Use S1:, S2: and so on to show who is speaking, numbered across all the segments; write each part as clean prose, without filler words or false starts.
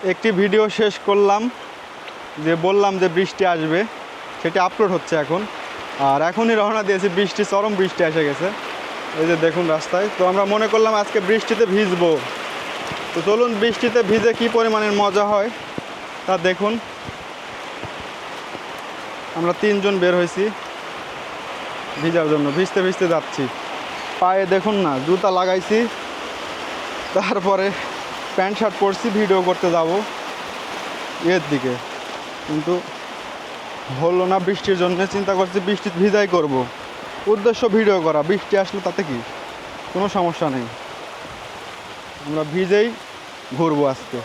S1: একটি ভিডিও শেষ করলাম, যে বললাম যে বৃষ্টি আসবে, সেটি আপলোড হচ্ছে এখন। আর এখনই রওনা দিয়েছি, বৃষ্টি, চরম বৃষ্টি এসে গেছে। এই যে দেখুন রাস্তায়। তো আমরা মনে করলাম আজকে বৃষ্টিতে ভিজবো। তো চলুন বৃষ্টিতে ভিজে কী পরিমাণের মজা হয় তা দেখুন। আমরা 3 জন বের হয়েছি ভিজার জন্য, ভিজতে ভিজতে যাচ্ছি। পায়ে দেখুন না, জুতা লাগাইছি, তারপরে প্যান্ট শার্ট পরছি, ভিডিও করতে যাব এর দিকে, কিন্তু হলো না বৃষ্টির জন্য। চিন্তা করছি বৃষ্টি ভিজাই করব, উদ্দেশ্য ভিডিও করা, বৃষ্টি আসলে তাতে কি কোনো সমস্যা নেই, আমরা ভিজেই ঘুরবো আজকে,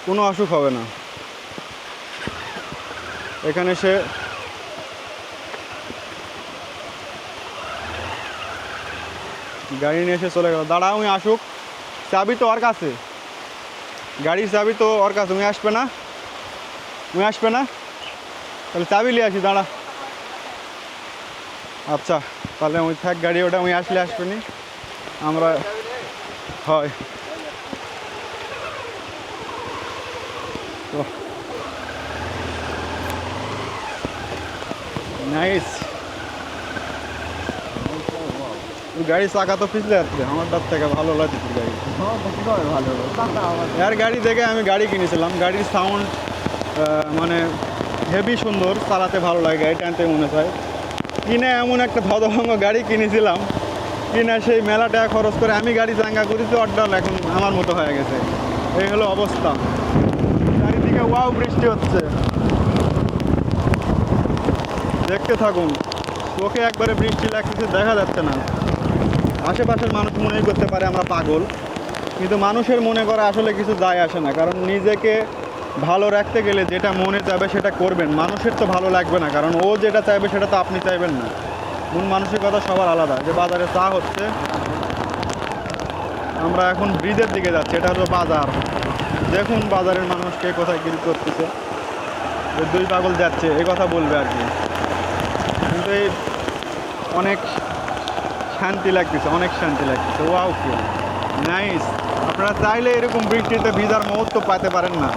S1: কোনো অসুখ হবে না। এখানে সে গাড়ি নিয়ে এসে চলে গেল। দাঁড়া, উনি আসুক, চাবি তো ওর কাছে, গাড়ির চাবি তো ওর কাছে, উনি আসবে না, উনি আসবে না, তাহলে চাবি নিয়ে আসি, দাঁড়া। আচ্ছা তাহলে ওই থাক গাড়ি, ওটা উনি আসলে আসবে নি, আমরা হয় তো নাইস। গাড়ি চাকা তো পিছলে যাচ্ছে, আমার তার থেকে ভালো লাগছে তোর গাড়ি। আর গাড়ি দেখে আমি গাড়ি কিনেছিলাম, গাড়ির সাউন্ড মানে হেভি সুন্দর, চালাতে ভালো লাগে, গাড়ি টানতে মনে হয়। কিনে এমন একটা ধদভঙ্গ গাড়ি কিনেছিলাম, কিনে সেই মেলা টাকা খরচ করে আমি গাড়ি চাঙ্গা করেছি, অর্ডার এখন আমার মতো হয়ে গেছে। এই হলো অবস্থা। চারিদিকে ওয়াও বৃষ্টি হচ্ছে, দেখতে থাকুন। চোখে একবারে বৃষ্টি লাগতেছে, দেখা যাচ্ছে না। আশেপাশের মানুষ মনে করতে পারে আমরা পাগল, কিন্তু মানুষের মনে করা আসলে কিছু যায় আসে না। কারণ নিজেকে ভালো রাখতে গেলে যেটা মনে চাইবে সেটা করবেন, মানুষের তো ভালো লাগবে না, কারণ ও যেটা চাইবে সেটা তো আপনি চাইবেন না। মন মানসিকতা সবার আলাদা। যে বাজারে চা হচ্ছে, আমরা এখন ব্রিজের দিকে যাচ্ছি, এটা হলো বাজার। দেখুন বাজারের মানুষকে কোথায় গিল করতেছে, যে 2 পাগল যাচ্ছে এই কথা বলবে আর কি। কিন্তু এই অনেক শান্তি লাগতেছে, অনেক শান্তি লাগতেছে। ওয়াও কি নাইস। আপনারা চাইলে এরকম বৃষ্টিতে ভিজার মুহূর্ত পাইতে পারেন না,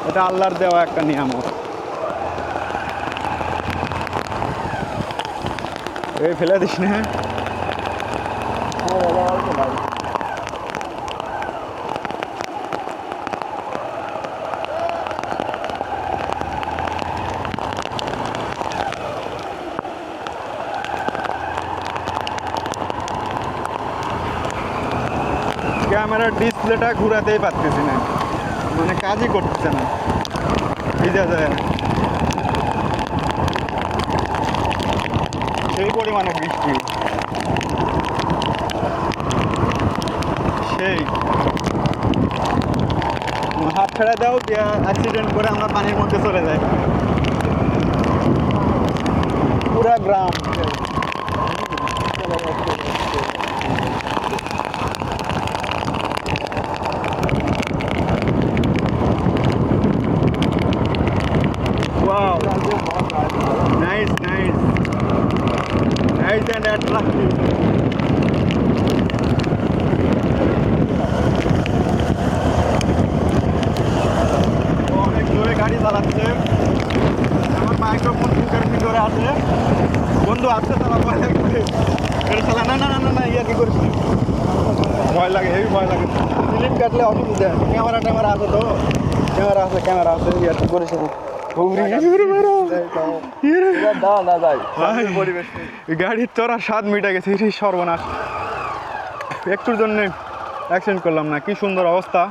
S1: এটা আল্লাহর দেওয়া একটা নিয়ামত। এই ফেলে দিস না। ক্যামেরার ডিসপ্লেটা ঘুরাতেই পারতেছি না, মানে কাজই করতেছে না, ভিজা যায় না, সেই পরিমাণে বৃষ্টি। সেই হাত ছেড়ে দাও, দিয়া অ্যাক্সিডেন্ট করে আমরা পানির মধ্যে চলে যাই, পুরা গ্রাম। Wow, nice, nice, nice and attractive. অনেক জোরে গাড়ি চালাচ্ছে, আমার মাইক্রোফোন বুকের ভিতরে আছে, বন্ধু আসছে তারা ভয় লাগছে, এটা চালা না না না না না, ইয়া কি করিস, ভয় লাগে, হেভি ভয় লাগে। স্লিপ কাটলে অসুবিধা, ক্যামেরা ট্যামেরা আছে তো, ক্যামেরা আছে, ইয়া কি করিস না। গাড়ির তোরা 7 মিটার গেছে, সর্বনাশ। একটুর জন্য অ্যাক্সিডেন্ট করলাম না, কি সুন্দর অবস্থা।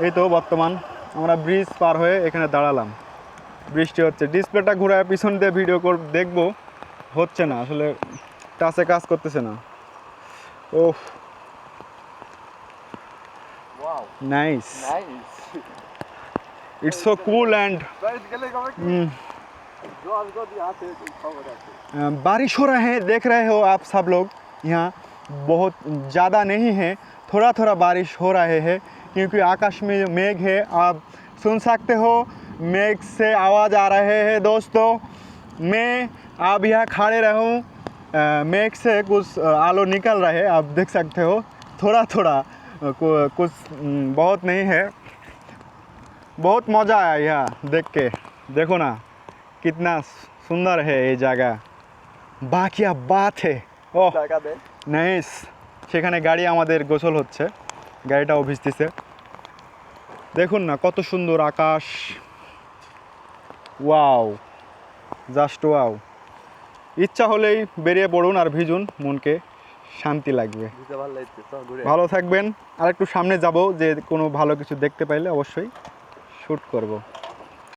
S1: এই তো বর্তমান আমরা ব্রিজ পার হয়ে এখানে দাঁড়ালাম, বৃষ্টি হচ্ছে। ডিসপ্লেটা ঘুরায় পিছন দিয়ে ভিডিও দেখবো, হচ্ছে না আসলে, টাচে কাজ করতেছে না। Oh nice, it's so cool and बारिश हो रहा है, देख रहे हो आप सब लोग। यहाँ बहुत ज़्यादा नहीं है, थोड़ा थोड़ा बारिश हो रहा है, क्योंकि आकाश में मेघ है, आप सुन सकते हो मेघ से आवाज़ आ रहे हैं। दोस्तों मैं आप यहाँ खड़े रहूँ, मेघ से कुछ आलो निकल रहा है, आप देख सकते हो थोड़ा थोड़ा, कुछ बहुत नहीं है। बहुत मज़ा आया यहाँ देख के। देखो ना कितना सुंदर है ये जगह। बाकिया बात है। ওহ নাইস। সেখানে গাড়ি আমাদের গোসল হচ্ছে, গাড়িটাও ভিজতেছে। দেখুন না কত সুন্দর আকাশ। Wow, just wow. ইচ্ছা হলেই বেরিয়ে পড়ুন আর ভিজুন, মনকে শান্তি লাগবে। ভালো থাকবেন। আর একটু সামনে যাব, যে কোনো ভালো কিছু দেখতে পাইলে অবশ্যই শ্যুট করব।